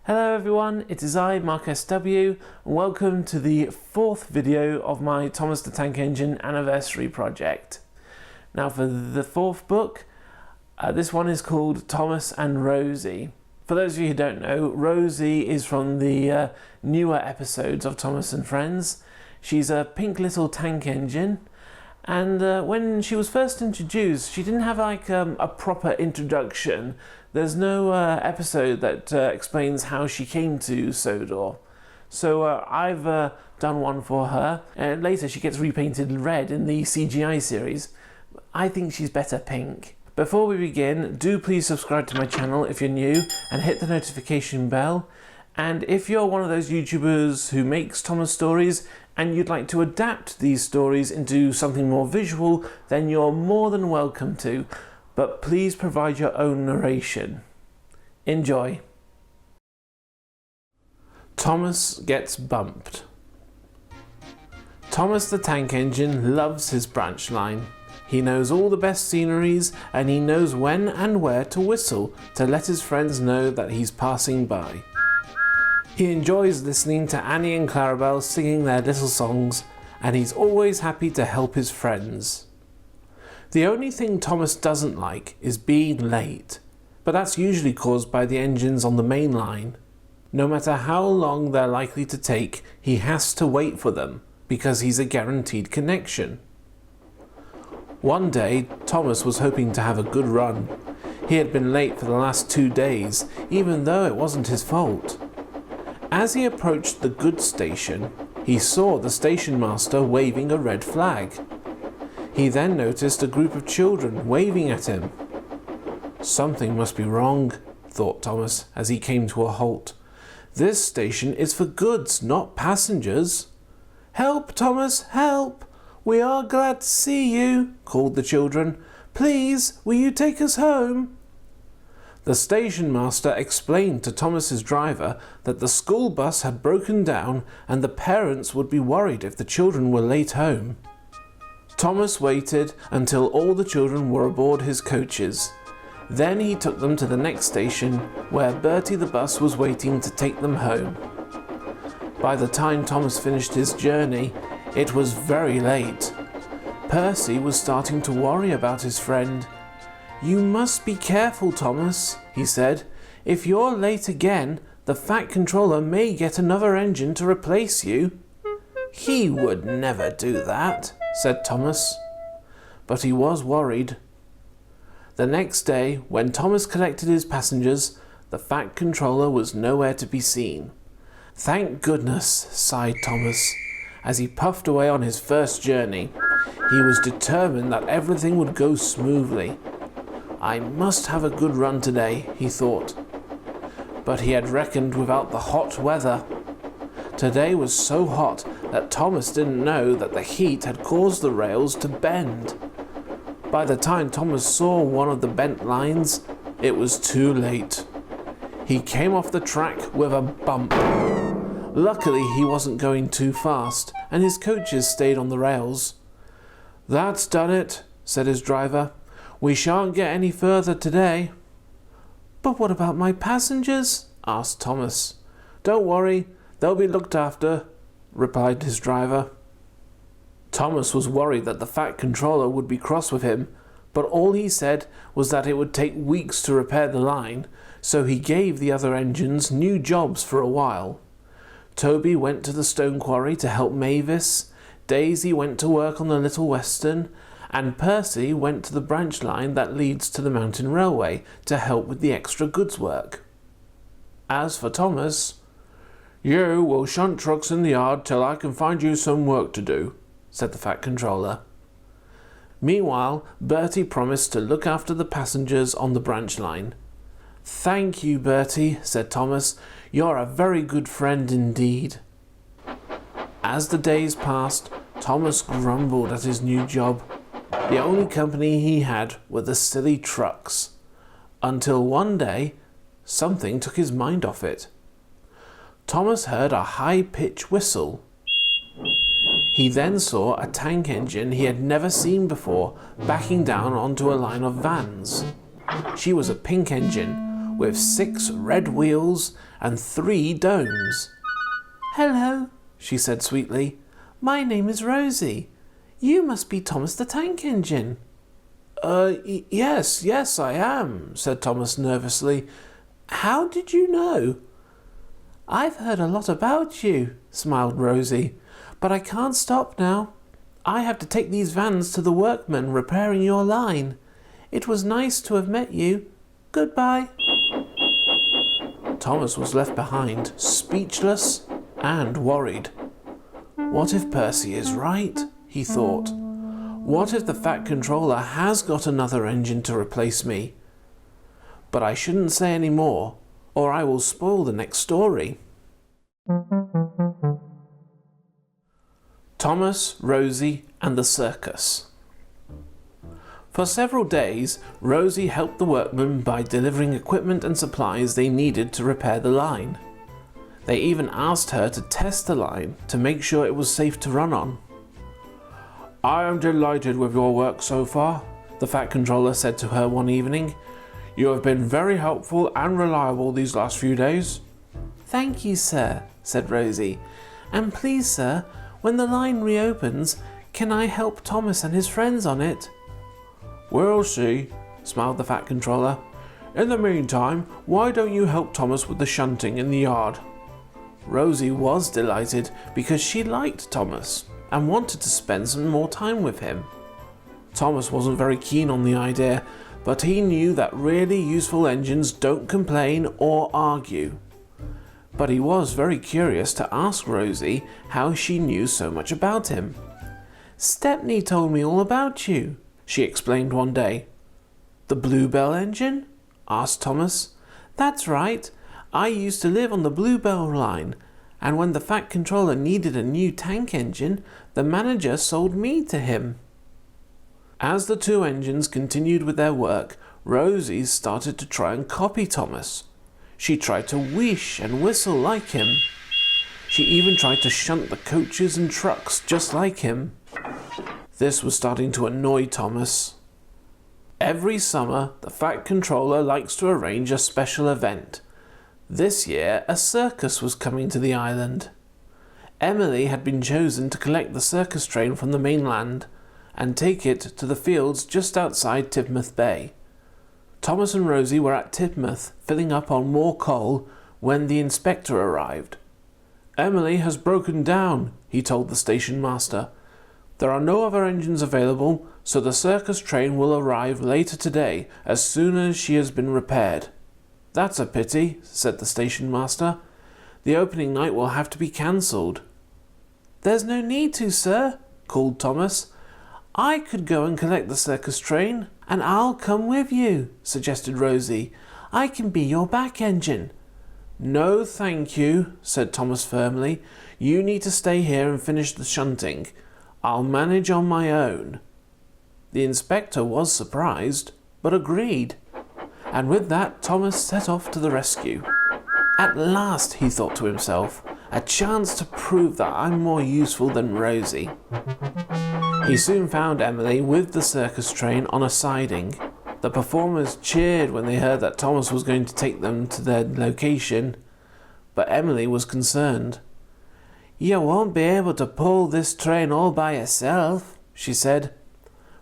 Hello everyone, it is I, Mark S.W, and welcome to the fourth video of my Thomas the Tank Engine anniversary project. Now for the fourth book, this one is called Thomas and Rosie. For those of you who don't know, Rosie is from the newer episodes of Thomas and Friends. She's a pink little tank engine, and when she was first introduced, she didn't have like a proper introduction. There's no episode that explains how she came to Sodor. So I've done one for her, and later she gets repainted red in the CGI series. I think she's better pink. Before we begin, do please subscribe to my channel if you're new and hit the notification bell. And if you're one of those YouTubers who makes Thomas stories and you'd like to adapt these stories into something more visual, then you're more than welcome to. But please provide your own narration. Enjoy. Thomas gets bumped. Thomas the Tank Engine loves his branch line. He knows all the best sceneries, and he knows when and where to whistle to let his friends know that he's passing by. He enjoys listening to Annie and Clarabelle singing their little songs, and he's always happy to help his friends. The only thing Thomas doesn't like is being late, but that's usually caused by the engines on the main line. No matter how long they're likely to take, he has to wait for them, because he's a guaranteed connection. One day, Thomas was hoping to have a good run. He had been late for the last 2 days, even though it wasn't his fault. As he approached the goods station, he saw the station master waving a red flag. He then noticed a group of children waving at him. Something must be wrong, thought Thomas as he came to a halt. This station is for goods, not passengers. Help, Thomas, help! We are glad to see you, called the children. Please, will you take us home? The station master explained to Thomas's driver that the school bus had broken down and the parents would be worried if the children were late home. Thomas waited until all the children were aboard his coaches. Then he took them to the next station where Bertie the bus was waiting to take them home. By the time Thomas finished his journey, it was very late. Percy was starting to worry about his friend. "You must be careful, Thomas," he said. "If you're late again, the Fat Controller may get another engine to replace you." "He would never do that," said Thomas. But he was worried. The next day, when Thomas collected his passengers, the Fat Controller was nowhere to be seen. "Thank goodness," sighed Thomas, as he puffed away on his first journey. He was determined that everything would go smoothly. "I must have a good run today," he thought. But he had reckoned without the hot weather. Today was so hot that Thomas didn't know that the heat had caused the rails to bend. By the time Thomas saw one of the bent lines, it was too late. He came off the track with a bump. Luckily, he wasn't going too fast, and his coaches stayed on the rails. "That's done it," said his driver. "We shan't get any further today." "But what about my passengers?" asked Thomas. "Don't worry. They'll be looked after," replied his driver. Thomas was worried that the Fat Controller would be cross with him, but all he said was that it would take weeks to repair the line, so he gave the other engines new jobs for a while. Toby went to the stone quarry to help Mavis, Daisy went to work on the Little Western, and Percy went to the branch line that leads to the mountain railway to help with the extra goods work. As for Thomas, "You will shunt trucks in the yard till I can find you some work to do," said the Fat Controller. Meanwhile, Bertie promised to look after the passengers on the branch line. "Thank you, Bertie," said Thomas. "You're a very good friend indeed." As the days passed, Thomas grumbled at his new job. The only company he had were the silly trucks. Until one day, something took his mind off it. Thomas heard a high-pitched whistle. He then saw a tank engine he had never seen before backing down onto a line of vans. She was a pink engine, with 6 red wheels and 3 domes. "Hello," she said sweetly. "My name is Rosie. You must be Thomas the Tank Engine." Yes, I am," said Thomas nervously. "How did you know?" "I've heard a lot about you," smiled Rosie, "but I can't stop now. I have to take these vans to the workmen repairing your line. It was nice to have met you. Goodbye." Thomas was left behind, speechless and worried. What if Percy is right? He thought. What if the Fat Controller has got another engine to replace me? But I shouldn't say any more, or I will spoil the next story. Thomas, Rosie, and the Circus. For several days, Rosie helped the workmen by delivering equipment and supplies they needed to repair the line. They even asked her to test the line to make sure it was safe to run on. "I am delighted with your work so far," the Fat Controller said to her one evening. "You have been very helpful and reliable these last few days." "Thank you, sir," said Rosie. "And please, sir, when the line reopens, can I help Thomas and his friends on it?" "We'll see," smiled the Fat Controller. "In the meantime, why don't you help Thomas with the shunting in the yard?" Rosie was delighted because she liked Thomas and wanted to spend some more time with him. Thomas wasn't very keen on the idea, but he knew that really useful engines don't complain or argue. But he was very curious to ask Rosie how she knew so much about him. "Stepney told me all about you," she explained one day. "The Bluebell engine?" asked Thomas. "That's right. I used to live on the Bluebell line, and when the Fat Controller needed a new tank engine, the manager sold me to him." As the 2 engines continued with their work, Rosie started to try and copy Thomas. She tried to whoosh and whistle like him. She even tried to shunt the coaches and trucks just like him. This was starting to annoy Thomas. Every summer, the Fat Controller likes to arrange a special event. This year, a circus was coming to the island. Emily had been chosen to collect the circus train from the mainland and take it to the fields just outside Tidmouth Bay. Thomas and Rosie were at Tidmouth filling up on more coal when the inspector arrived. "Emily has broken down," he told the station master. "There are no other engines available, so the circus train will arrive later today as soon as she has been repaired." "That's a pity," said the station master. "The opening night will have to be cancelled." "There's no need to, sir," called Thomas. "I could go and collect the circus train, and I'll come with you," suggested Rosie. "I can be your back engine." "No, thank you," said Thomas firmly. "You need to stay here and finish the shunting. I'll manage on my own." The inspector was surprised, but agreed. And with that, Thomas set off to the rescue. "At last," he thought to himself, "a chance to prove that I'm more useful than Rosie." He soon found Emily with the circus train on a siding. The performers cheered when they heard that Thomas was going to take them to their location, but Emily was concerned. "You won't be able to pull this train all by yourself," she said.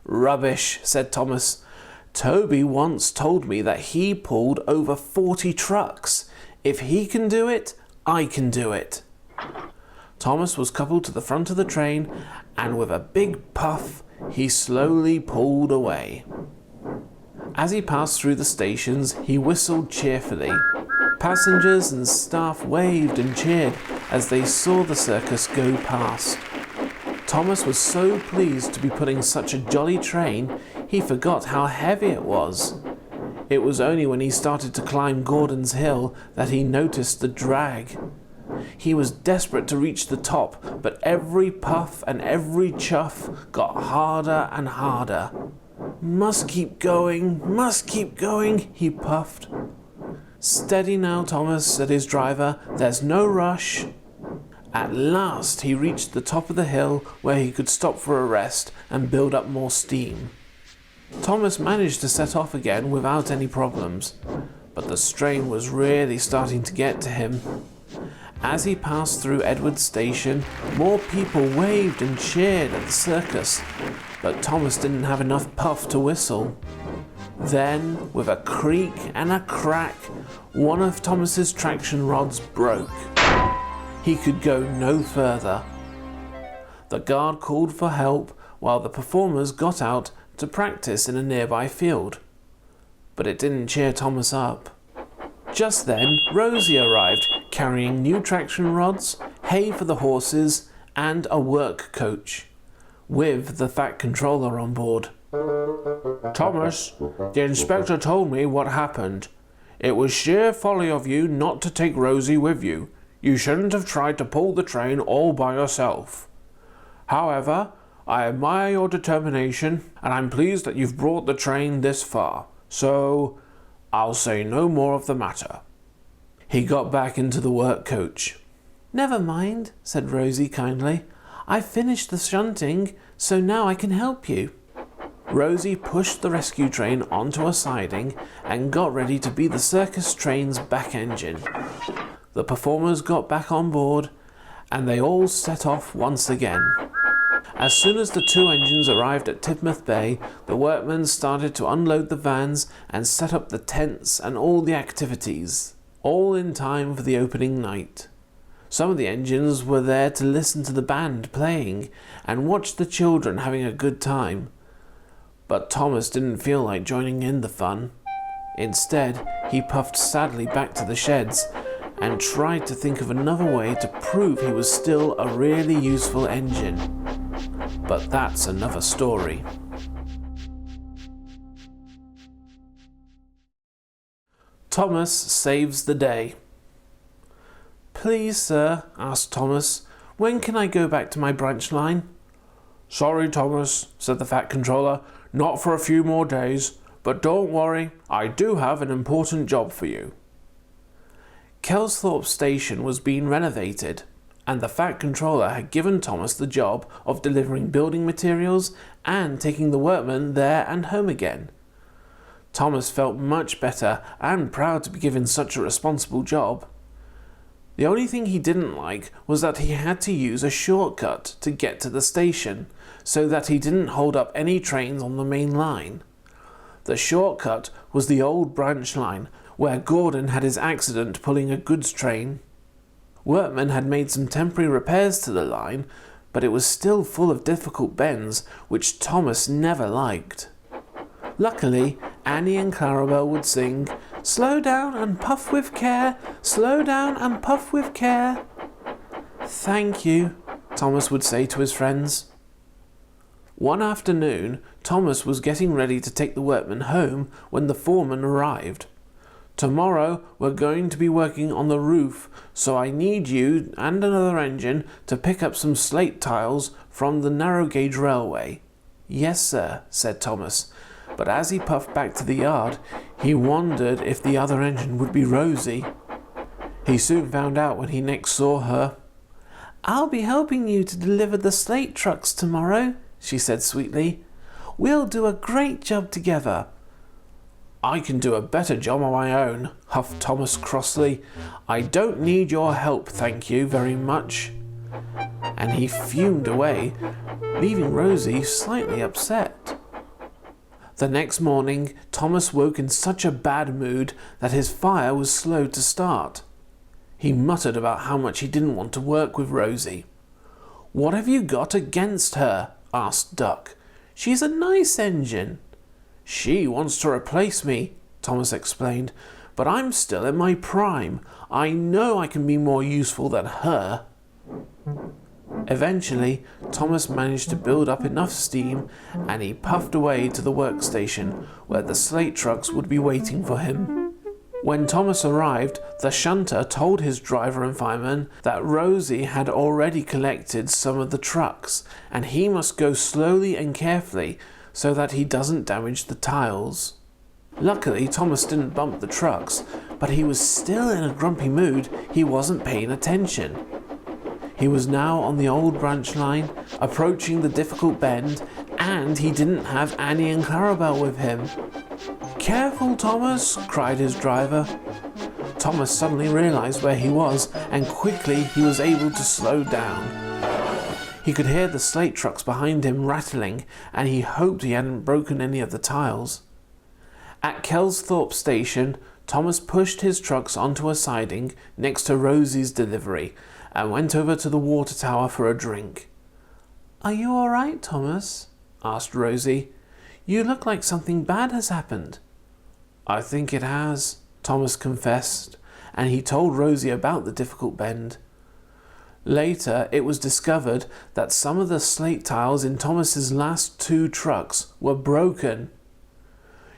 "Rubbish," said Thomas. "Toby once told me that he pulled over 40 trucks. If he can do it, I can do it." Thomas was coupled to the front of the train, and with a big puff, he slowly pulled away. As he passed through the stations, he whistled cheerfully. Passengers and staff waved and cheered as they saw the circus go past. Thomas was so pleased to be putting such a jolly train, he forgot how heavy it was. It was only when he started to climb Gordon's Hill that he noticed the drag. He was desperate to reach the top, but every puff and every chuff got harder and harder. Must keep going, he puffed. "Steady now, Thomas," said his driver. "There's no rush." At last he reached the top of the hill where he could stop for a rest and build up more steam. Thomas managed to set off again without any problems, but the strain was really starting to get to him. As he passed through Edward's station, more people waved and cheered at the circus, but Thomas didn't have enough puff to whistle. Then, with a creak and a crack, one of Thomas's traction rods broke. He could go no further. The guard called for help while the performers got out to practice in a nearby field. But it didn't cheer Thomas up. Just then, Rosie arrived, carrying new traction rods, hay for the horses, and a work coach, with the Fat Controller on board. "Thomas, the inspector told me what happened. It was sheer folly of you not to take Rosie with you. You shouldn't have tried to pull the train all by yourself. However, I admire your determination, and I'm pleased that you've brought the train this far, so I'll say no more of the matter." He got back into the work coach. "Never mind," said Rosie kindly. "I've finished the shunting, so now I can help you." Rosie pushed the rescue train onto a siding and got ready to be the circus train's back engine. The performers got back on board, and they all set off once again. As soon as the two engines arrived at Tidmouth Bay, the workmen started to unload the vans and set up the tents and all the activities, all in time for the opening night. Some of the engines were there to listen to the band playing and watch the children having a good time. But Thomas didn't feel like joining in the fun. Instead, he puffed sadly back to the sheds and tried to think of another way to prove he was still a really useful engine. But that's another story. Thomas saves the day. "Please, sir," asked Thomas, "when can I go back to my branch line?" "Sorry, Thomas," said the Fat Controller, "not for a few more days, but don't worry, I do have an important job for you." Kelsthorpe Station was being renovated, and the Fat Controller had given Thomas the job of delivering building materials and taking the workmen there and home again. Thomas felt much better and proud to be given such a responsible job. The only thing he didn't like was that he had to use a shortcut to get to the station, so that he didn't hold up any trains on the main line. The shortcut was the old branch line, where Gordon had his accident pulling a goods train. Workmen had made some temporary repairs to the line, but it was still full of difficult bends, which Thomas never liked. Luckily, Annie and Clarabelle would sing, "Slow down and puff with care, slow down and puff with care." "Thank you," Thomas would say to his friends. One afternoon, Thomas was getting ready to take the workmen home when the foreman arrived. "Tomorrow we're going to be working on the roof, so I need you and another engine to pick up some slate tiles from the narrow gauge railway." "Yes, sir," said Thomas, but as he puffed back to the yard, he wondered if the other engine would be Rosie. He soon found out when he next saw her. "I'll be helping you to deliver the slate trucks tomorrow," she said sweetly. "We'll do a great job together." "I can do a better job on my own," huffed Thomas crossly. "I don't need your help, thank you very much." And he fumed away, leaving Rosie slightly upset. The next morning, Thomas woke in such a bad mood that his fire was slow to start. He muttered about how much he didn't want to work with Rosie. "What have you got against her?" asked Duck. "She's a nice engine." "She wants to replace me," Thomas explained, "but I'm still in my prime. I know I can be more useful than her." Eventually, Thomas managed to build up enough steam, and he puffed away to the workstation, where the slate trucks would be waiting for him. When Thomas arrived, the shunter told his driver and fireman that Rosie had already collected some of the trucks, and he must go slowly and carefully so that he doesn't damage the tiles. Luckily, Thomas didn't bump the trucks, but he was still in a grumpy mood. He wasn't paying attention. He was now on the old branch line, approaching the difficult bend, and he didn't have Annie and Clarabelle with him. Careful, Thomas, cried his driver. Thomas suddenly realized where he was, and quickly he was able to slow down. He could hear the slate trucks behind him rattling, and he hoped he hadn't broken any of the tiles. At Kelsthorpe Station, Thomas pushed his trucks onto a siding next to Rosie's delivery and went over to the water tower for a drink. "Are you all right, Thomas?" asked Rosie. "You look like something bad has happened." "I think it has," Thomas confessed, and he told Rosie about the difficult bend. Later, it was discovered that some of the slate tiles in Thomas's last 2 trucks were broken.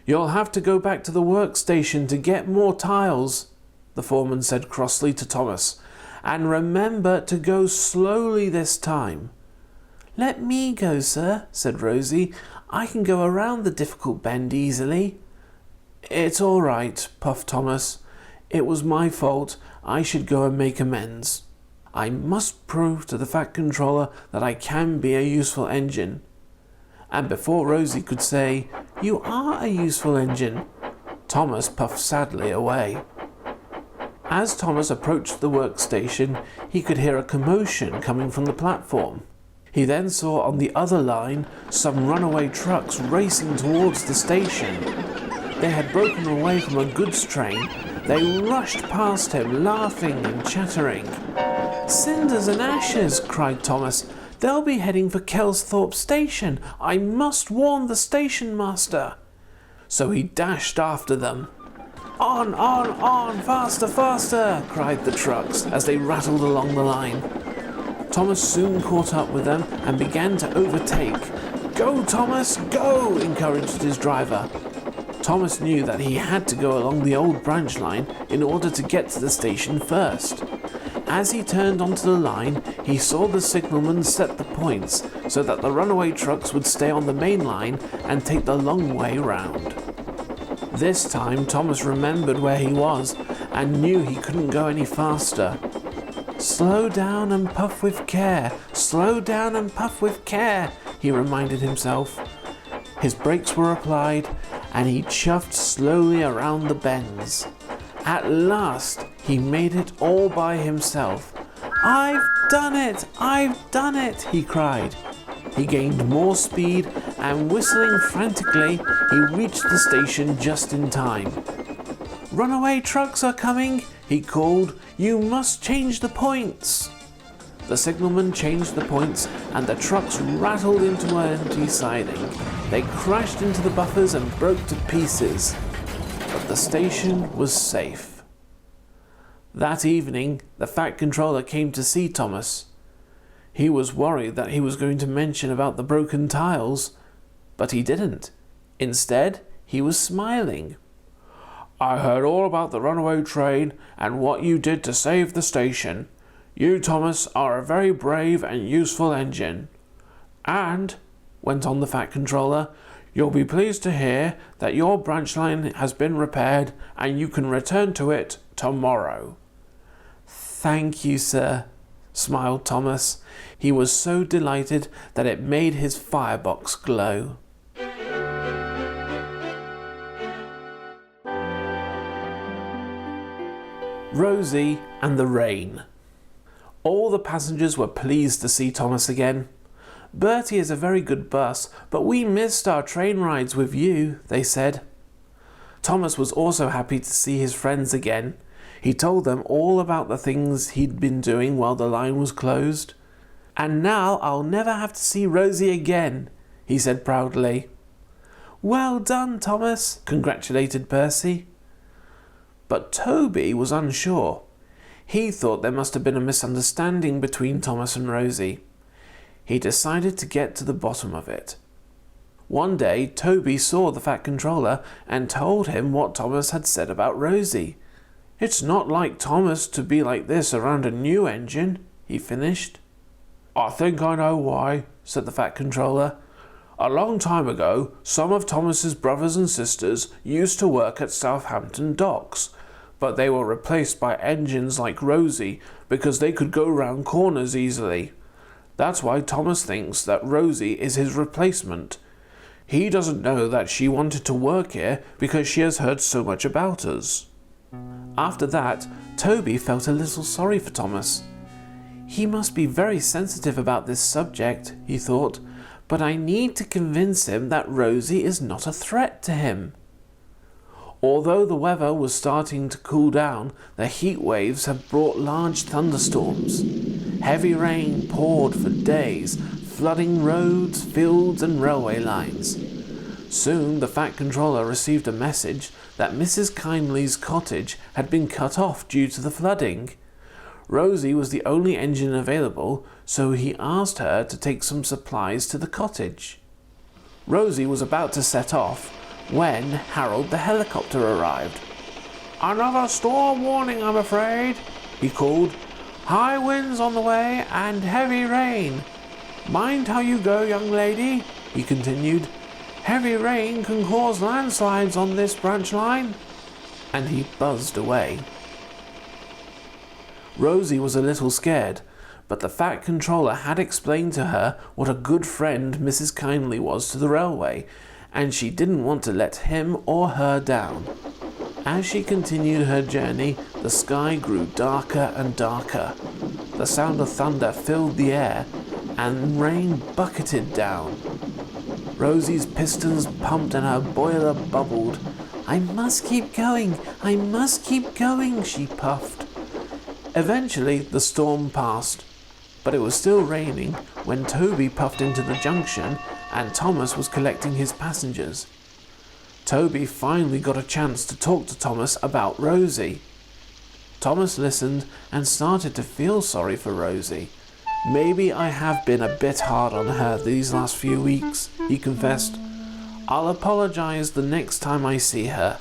"You'll have to go back to the workstation to get more tiles," the foreman said crossly to Thomas, "and remember to go slowly this time." "Let me go, sir," said Rosie. "I can go around the difficult bend easily." "It's all right," puffed Thomas. "It was my fault. I should go and make amends. I must prove to the Fat Controller that I can be a useful engine." And before Rosie could say, "You are a useful engine," Thomas puffed sadly away. As Thomas approached the workstation, he could hear a commotion coming from the platform. He then saw on the other line some runaway trucks racing towards the station. They had broken away from a goods train. They rushed past him, laughing and chattering. "Cinders and ashes!" cried Thomas. "They'll be heading for Kelsthorpe Station. I must warn the station master." So he dashed after them. On, faster, faster!" cried the trucks as they rattled along the line. Thomas soon caught up with them and began to overtake. "Go, Thomas, go!" encouraged his driver. Thomas knew that he had to go along the old branch line in order to get to the station first. As he turned onto the line, he saw the signalman set the points so that the runaway trucks would stay on the main line and take the long way round. This time Thomas remembered where he was and knew he couldn't go any faster. "Slow down and puff with care, slow down and puff with care," he reminded himself. His brakes were applied and he chuffed slowly around the bends. At last he made it all by himself. I've done it, he cried. He gained more speed and whistling frantically, he reached the station just in time. "Runaway trucks are coming," he called. "You must change the points." The signalman changed the points and the trucks rattled into an empty siding. They crashed into the buffers and broke to pieces. But the station was safe. That evening, the Fat Controller came to see Thomas. He was worried that he was going to mention about the broken tiles, but he didn't. Instead, he was smiling. "I heard all about the runaway train and what you did to save the station. You, Thomas, are a very brave and useful engine. And," went on the Fat Controller, "you'll be pleased to hear that your branch line has been repaired and you can return to it tomorrow." "Thank you, sir," smiled Thomas. He was so delighted that it made his firebox glow. Rosie and the Rain. All the passengers were pleased to see Thomas again. "Bertie is a very good bus, but we missed our train rides with you," they said. Thomas was also happy to see his friends again. He told them all about the things he'd been doing while the line was closed. "And now I'll never have to see Rosie again," he said proudly. "Well done, Thomas," congratulated Percy. But Toby was unsure. He thought there must have been a misunderstanding between Thomas and Rosie. He decided to get to the bottom of it. One day, Toby saw the Fat Controller and told him what Thomas had said about Rosie. "It's not like Thomas to be like this around a new engine," he finished. "I think I know why," said the Fat Controller. "A long time ago, some of Thomas's brothers and sisters used to work at Southampton docks, but they were replaced by engines like Rosie because they could go round corners easily. That's why Thomas thinks that Rosie is his replacement. He doesn't know that she wanted to work here because she has heard so much about us." After that, Toby felt a little sorry for Thomas. He must be very sensitive about this subject, he thought, but I need to convince him that Rosie is not a threat to him. Although the weather was starting to cool down, the heat waves had brought large thunderstorms. Heavy rain poured for days, flooding roads, fields and railway lines. Soon the Fat Controller received a message that Mrs. Kindly's cottage had been cut off due to the flooding. Rosie was the only engine available, so he asked her to take some supplies to the cottage. Rosie was about to set off when Harold the helicopter arrived. "Another storm warning, I'm afraid," he called. "High winds on the way and heavy rain. Mind how you go, young lady," he continued. "Heavy rain can cause landslides on this branch line." And he buzzed away. Rosie was a little scared, but the Fat Controller had explained to her what a good friend Mrs. Kindly was to the railway, and she didn't want to let him or her down. As she continued her journey, the sky grew darker and darker. The sound of thunder filled the air, and rain bucketed down. Rosie's pistons pumped and her boiler bubbled. "I must keep going, I must keep going," she puffed. Eventually the storm passed, but it was still raining when Toby puffed into the junction and Thomas was collecting his passengers. Toby finally got a chance to talk to Thomas about Rosie. Thomas listened and started to feel sorry for Rosie. "Maybe I have been a bit hard on her these last few weeks," he confessed. "I'll apologize the next time I see her."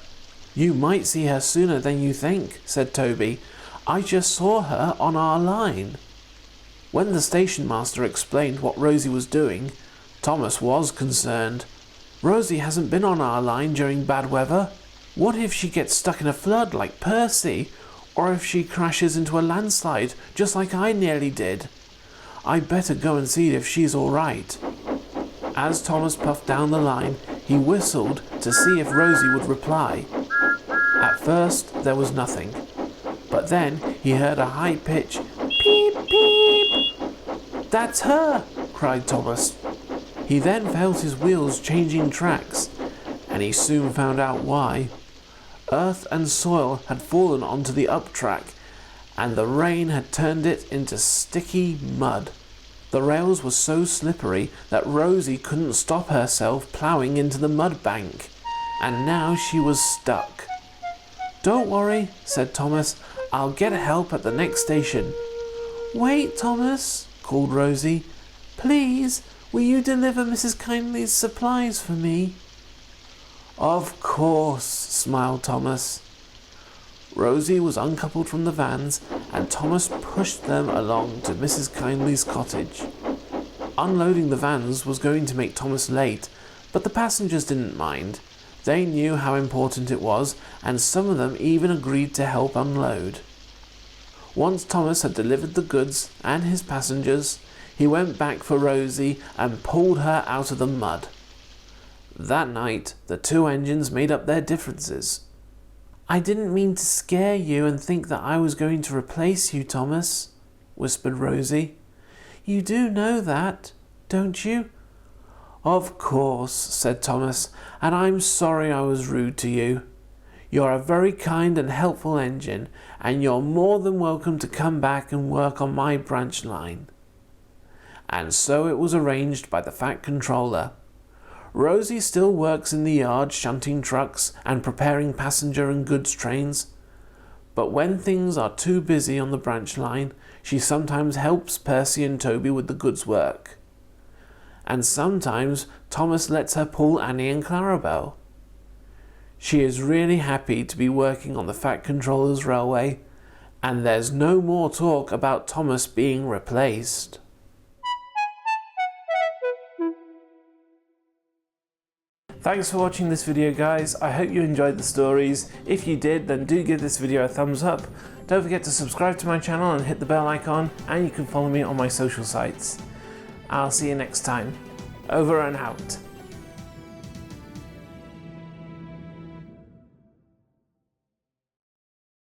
"You might see her sooner than you think," said Toby. "I just saw her on our line." When the station master explained what Rosie was doing, Thomas was concerned. "Rosie hasn't been on our line during bad weather. What if she gets stuck in a flood like Percy? Or if she crashes into a landslide just like I nearly did? I'd better go and see if she's all right." As Thomas puffed down the line, he whistled to see if Rosie would reply. At first there was nothing, but then he heard a high-pitched "peep, peep." "That's her!" cried Thomas. He then felt his wheels changing tracks, and he soon found out why. Earth and soil had fallen onto the up track, and the rain had turned it into sticky mud. The rails were so slippery that Rosie couldn't stop herself ploughing into the mud bank, and now she was stuck. "Don't worry," said Thomas. "I'll get help at the next station." "Wait, Thomas," called Rosie. "Please, will you deliver Mrs. Kindly's supplies for me?" "Of course," smiled Thomas. Rosie was uncoupled from the vans, and Thomas pushed them along to Mrs. Kindly's cottage. Unloading the vans was going to make Thomas late, but the passengers didn't mind. They knew how important it was, and some of them even agreed to help unload. Once Thomas had delivered the goods and his passengers, he went back for Rosie and pulled her out of the mud. That night, the two engines made up their differences. "I didn't mean to scare you and think that I was going to replace you, Thomas," whispered Rosie. "You do know that, don't you?" "Of course," said Thomas, "and I'm sorry I was rude to you. You're a very kind and helpful engine, and you're more than welcome to come back and work on my branch line." And so it was arranged by the Fat Controller. Rosie still works in the yard shunting trucks and preparing passenger and goods trains. But when things are too busy on the branch line, she sometimes helps Percy and Toby with the goods work. And sometimes Thomas lets her pull Annie and Clarabelle. She is really happy to be working on the Fat Controller's railway, and there's no more talk about Thomas being replaced. Thanks for watching this video, guys. I hope you enjoyed the stories. If you did, then do give this video a thumbs up. Don't forget to subscribe to my channel and hit the bell icon, and you can follow me on my social sites. I'll see you next time. Over and out.